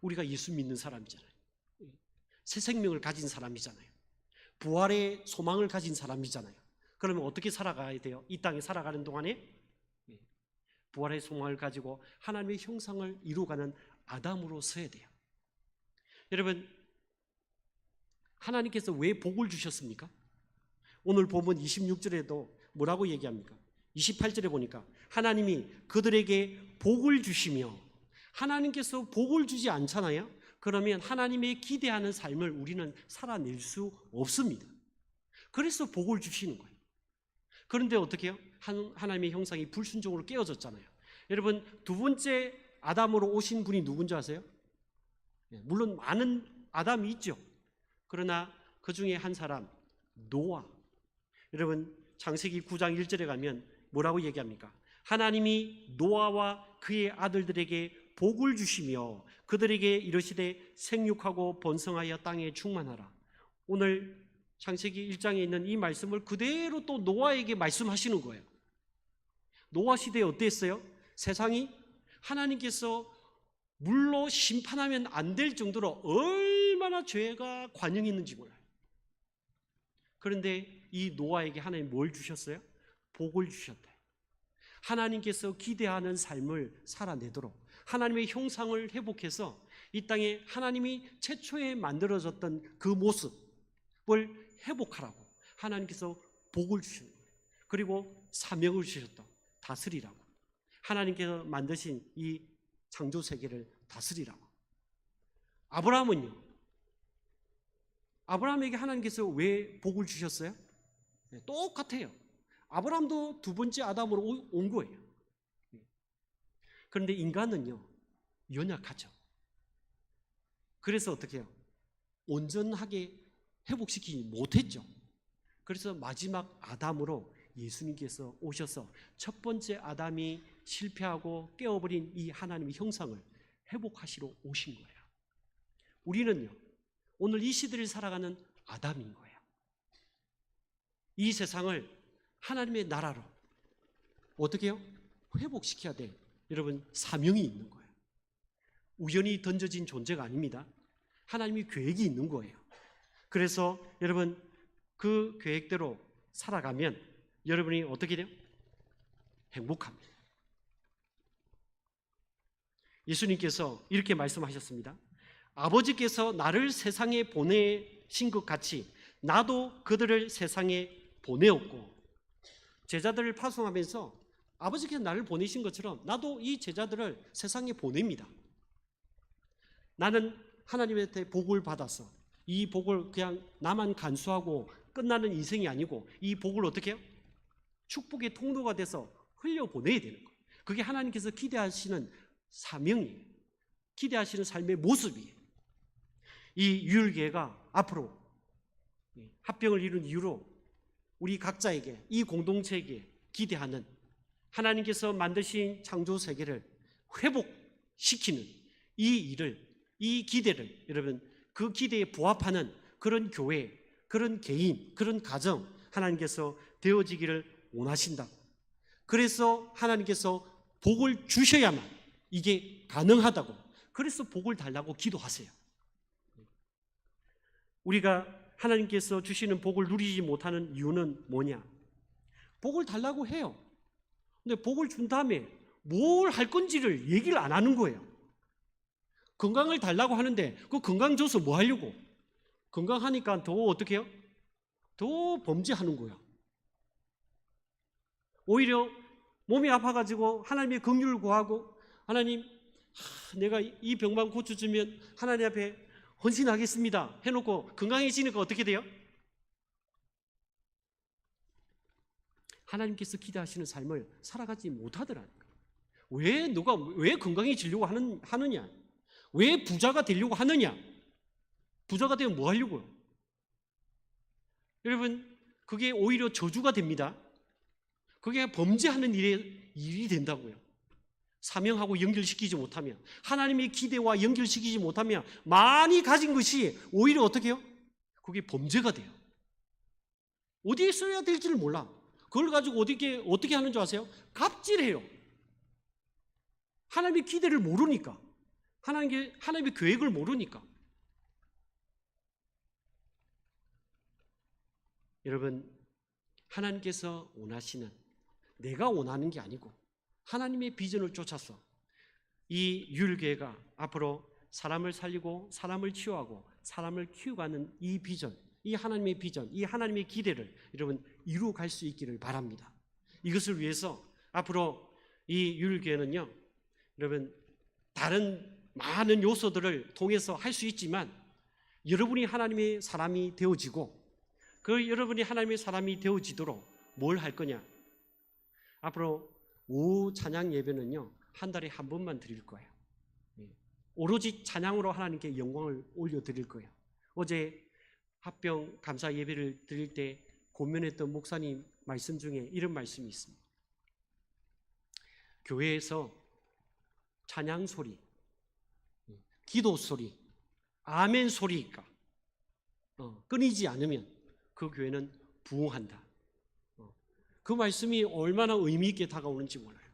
우리가 예수 믿는 사람이잖아요. 새 생명을 가진 사람이잖아요. 부활의 소망을 가진 사람이잖아요. 그러면 어떻게 살아가야 돼요? 이 땅에 살아가는 동안에 부활의 소망을 가지고 하나님의 형상을 이루어가는 아담으로 서야 돼요. 여러분, 하나님께서 왜 복을 주셨습니까? 오늘 본문 26절에도 뭐라고 얘기합니까? 28절에 보니까 하나님이 그들에게 복을 주시며, 하나님께서 복을 주지 않잖아요. 그러면 하나님의 기대하는 삶을 우리는 살아낼 수 없습니다. 그래서 복을 주시는 거예요. 그런데 어떻게 해요? 하나님의 형상이 불순종으로 깨어졌잖아요. 여러분, 두 번째 아담으로 오신 분이 누군지 아세요? 물론 많은 아담이 있죠. 그러나 그 중에 한 사람, 노아. 여러분, 창세기 9장 1절에 가면 뭐라고 얘기합니까? 하나님이 노아와 그의 아들들에게 복을 주시며 그들에게 이르시되 생육하고 번성하여 땅에 충만하라. 오늘 창세기 1장에 있는 이 말씀을 그대로 또 노아에게 말씀하시는 거예요. 노아 시대에 어땠어요? 세상이 하나님께서 물로 심판하면 안 될 정도로 얼마나 죄가 관영이 있는지 몰라요. 그런데 이 노아에게 하나님 뭘 주셨어요? 복을 주셨다. 하나님께서 기대하는 삶을 살아내도록 하나님의 형상을 회복해서 이 땅에 하나님이 최초에 만들어졌던 그 모습을 회복하라고 하나님께서 복을 주시는 거예요. 그리고 사명을 주셨다. 다스리라고. 하나님께서 만드신 이 창조 세계를 다스리라고. 아브라함은요, 아브라함에게 하나님께서 왜 복을 주셨어요? 똑같아요. 아브라함도 두 번째 아담으로 온 거예요. 그런데 인간은요, 연약하죠. 그래서 어떻게 해요? 온전하게 회복시키지 못했죠. 그래서 마지막 아담으로 예수님께서 오셔서 첫 번째 아담이 실패하고 깨어버린 이 하나님의 형상을 회복하시러 오신 거예요. 우리는요, 오늘 이 시대를 살아가는 아담인 거예요. 이 세상을 하나님의 나라로 어떻게 해요? 회복시켜야 돼. 여러분, 사명이 있는 거예요. 우연히 던져진 존재가 아닙니다. 하나님이 계획이 있는 거예요. 그래서 여러분, 그 계획대로 살아가면 여러분이 어떻게 돼요? 행복합니다. 예수님께서 이렇게 말씀하셨습니다. 아버지께서 나를 세상에 보내신 것 같이 나도 그들을 세상에 보내었고, 제자들을 파송하면서 아버지께서 나를 보내신 것처럼 나도 이 제자들을 세상에 보냅니다. 나는 하나님한테 복을 받아서 이 복을 그냥 나만 간수하고 끝나는 인생이 아니고 이 복을 어떻게 해요? 축복의 통로가 돼서 흘려보내야 되는 거예요. 그게 하나님께서 기대하시는 사명이에요. 기대하시는 삶의 모습이에요. 이 유일교회가 앞으로 합병을 이룬 이유로 우리 각자에게, 이 공동체에게 기대하는 하나님께서 만드신 창조 세계를 회복시키는 이 일을, 이 기대를, 여러분, 그 기대에 부합하는 그런 교회, 그런 개인, 그런 가정 하나님께서 되어지기를 원하신다. 그래서 하나님께서 복을 주셔야만 이게 가능하다고. 그래서 복을 달라고 기도하세요. 우리가 하나님께서 주시는 복을 누리지 못하는 이유는 뭐냐? 복을 달라고 해요. 근데 복을 준 다음에 뭘 할 건지를 얘기를 안 하는 거예요. 건강을 달라고 하는데 그 건강 줘서 뭐 하려고? 건강하니까 더 어떻게 해요? 더 범죄하는 거야. 오히려 몸이 아파가지고 하나님의 긍휼을 구하고 하나님, 내가 이 병만 고쳐주면 하나님 앞에 헌신하겠습니다 해놓고 건강해지니까 어떻게 돼요? 하나님께서 기대하시는 삶을 살아가지 못하더라니까. 왜 건강해지려고 하느냐? 왜 부자가 되려고 하느냐? 부자가 되면 뭐 하려고요? 여러분, 그게 오히려 저주가 됩니다. 그게 범죄하는 일이 된다고요. 사명하고 연결시키지 못하면, 하나님의 기대와 연결시키지 못하면 많이 가진 것이 오히려 어떻게 해요? 그게 범죄가 돼요. 어디에 써야 될지를 몰라. 그걸 가지고 어떻게 하는 줄 아세요? 갑질해요. 하나님의 기대를 모르니까, 하나님의 계획을 모르니까. 여러분, 하나님께서 원하시는, 내가 원하는 게 아니고 하나님의 비전을 쫓아서 이 유일교회가 앞으로 사람을 살리고 사람을 치유하고 사람을 키워가는 이 비전, 이 하나님의 비전, 이 하나님의 기대를 여러분 이루어갈 수 있기를 바랍니다. 이것을 위해서 앞으로 이 유일교회는요, 여러분 다른 많은 요소들을 통해서 할 수 있지만 여러분이 하나님의 사람이 되어지고 그 여러분이 하나님의 사람이 되어지도록 뭘 할 거냐? 앞으로 오후 찬양 예배는요, 한 달에 한 번만 드릴 거예요. 오로지 찬양으로 하나님께 영광을 올려드릴 거예요. 어제 합병 감사 예배를 드릴 때 고면했던 목사님 말씀 중에 이런 말씀이 있습니다. 교회에서 찬양 소리, 기도 소리, 아멘 소리가 끊이지 않으면 그 교회는 부흥한다. 그 말씀이 얼마나 의미 있게 다가오는지 몰라요.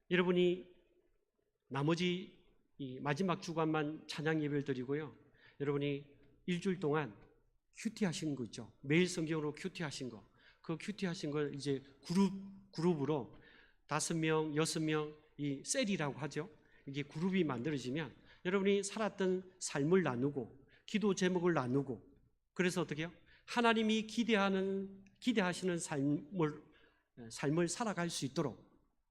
여러분이 나머지 이 마지막 주간만 찬양 예배를 드리고요. 여러분이 일주일 동안 큐티 하신 거 있죠. 매일 성경으로 큐티 하신 거. 그 큐티 하신 걸 이제 그룹으로 5명, 6명 이 셀이라고 하죠. 이게 그룹이 만들어지면 여러분이 살았던 삶을 나누고 기도 제목을 나누고 그래서 어떻게 해요? 하나님이 기대하시는 삶을 살아갈 수 있도록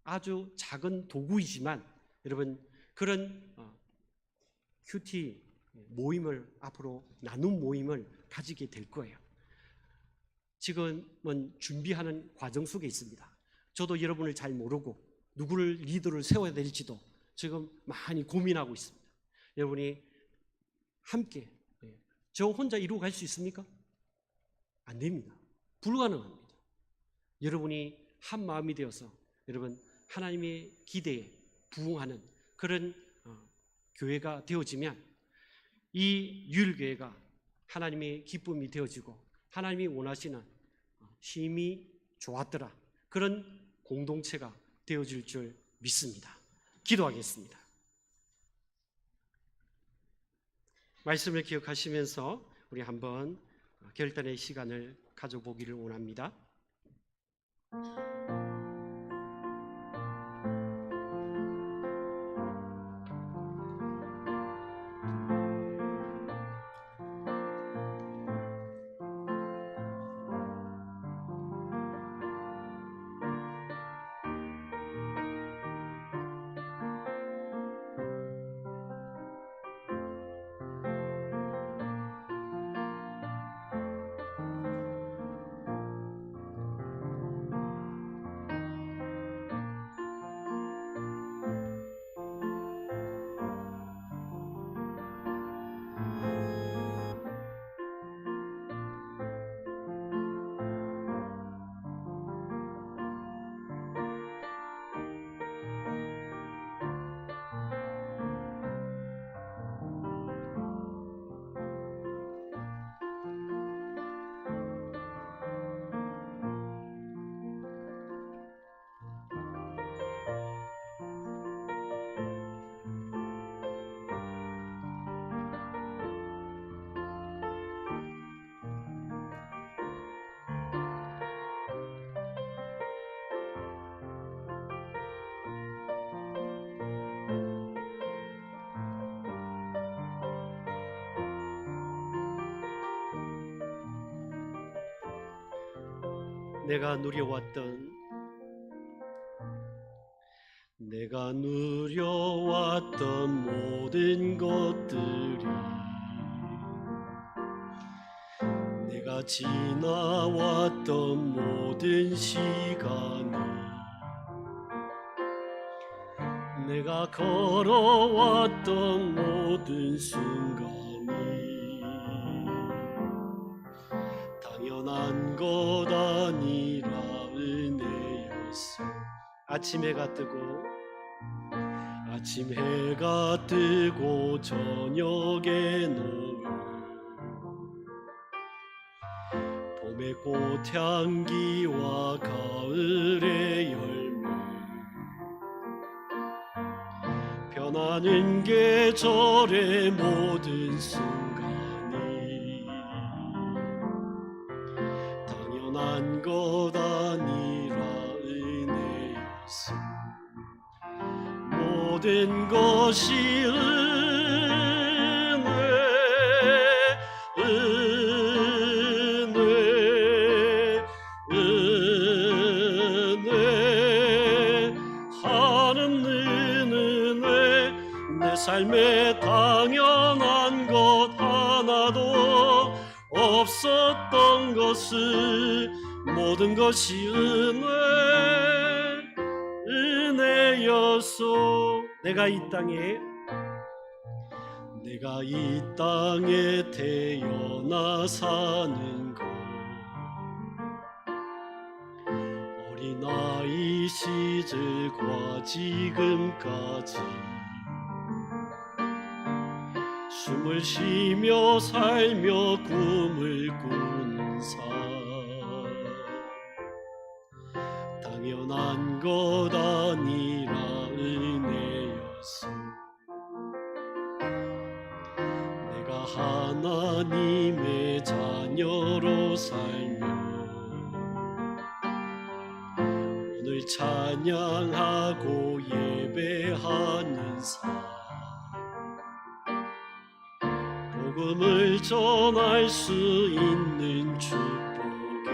아주 작은 도구이지만 여러분 그런 큐티 모임을 앞으로 나눔 모임을 가지게 될 거예요. 지금은 준비하는 과정 속에 있습니다. 저도 여러분을 잘 모르고 누구를 리더를 세워야 될지도 지금 많이 고민하고 있습니다. 여러분이 함께 저 혼자 이루어갈 수 있습니까? 안 됩니다. 불가능합니다. 여러분이 한 마음이 되어서 여러분 하나님의 기대에 부응하는 그런 교회가 되어지면 이 유일교회가 하나님의 기쁨이 되어지고 하나님이 원하시는 힘이 좋았더라 그런 공동체가 되어질 줄 믿습니다. 기도하겠습니다. 말씀을 기억하시면서 우리 한번 결단의 시간을 가져보기를 원합니다. 내가 누려왔던 모든 것들이, 내가 지나왔던 모든 시간이, 내가 걸어왔던 모든 순간이 당연한 것 아니라 은혜였어. 아침 해가 뜨고 저녁에 노을, 봄의 꽃향기와 가을의 열매, 변하는 계절의 모든 순간이 당연한 것 아니라 은혜였어. 모든 것이 은혜, 하는 은혜, 내 삶에 당연한 것 하나도 없었던 것을, 모든 것이 은혜였소. 내가 이 땅에 태어나 사는 것, 어린아이 시절과 지금까지 숨을 쉬며 살며 꿈을 꾸는 삶, 당연한 것 아니라 은혜였어. 내가 하나님의 자녀로 살며 오늘 찬양하고 예배하는 삶, 복음을 전할 수 있는 축복이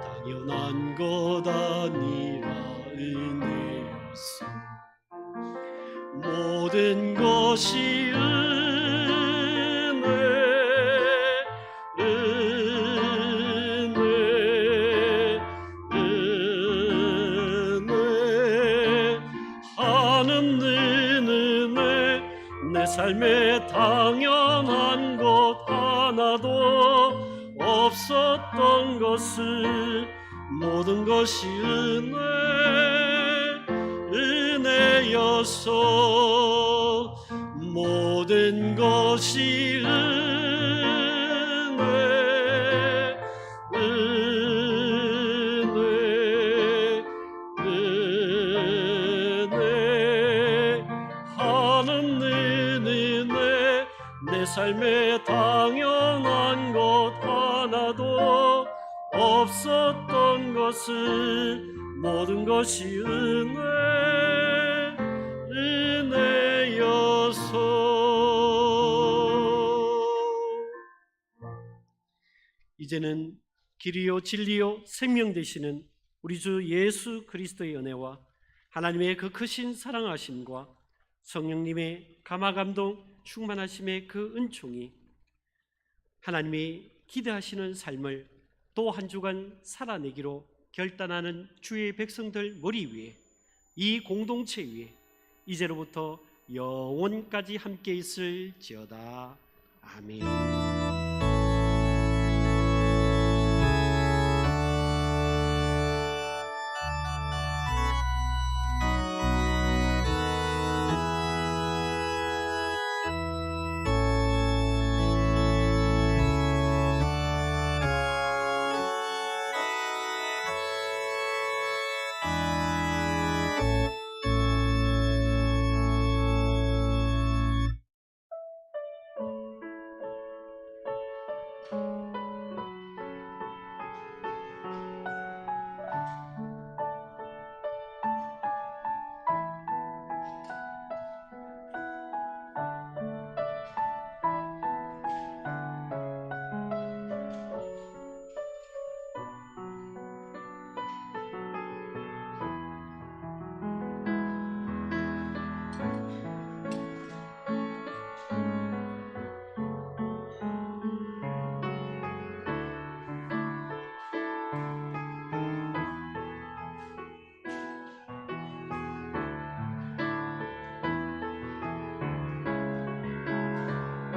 당연한 것 아니라 은혜였어. 모든 것이 은혜, 하는 은혜, 내 삶에 당연한 것 하나도 없었던 것을, 모든 것이 은혜였소. 모든 것이 은혜, 하는 은혜, 내 삶에 당연한 것 하나도 없었던 것을, 모든 것이 은혜였소. 이제는 길이요 진리요 생명 되시는 우리 주 예수 그리스도의 은혜와 하나님의 그 크신 사랑하심과 성령님의 감화감동 충만하심의 그 은총이, 하나님이 기대하시는 삶을 또 한 주간 살아내기로 결단하는 주의 백성들 머리 위에, 이 공동체 위에 이제로부터 영원까지 함께 있을지어다. 아멘.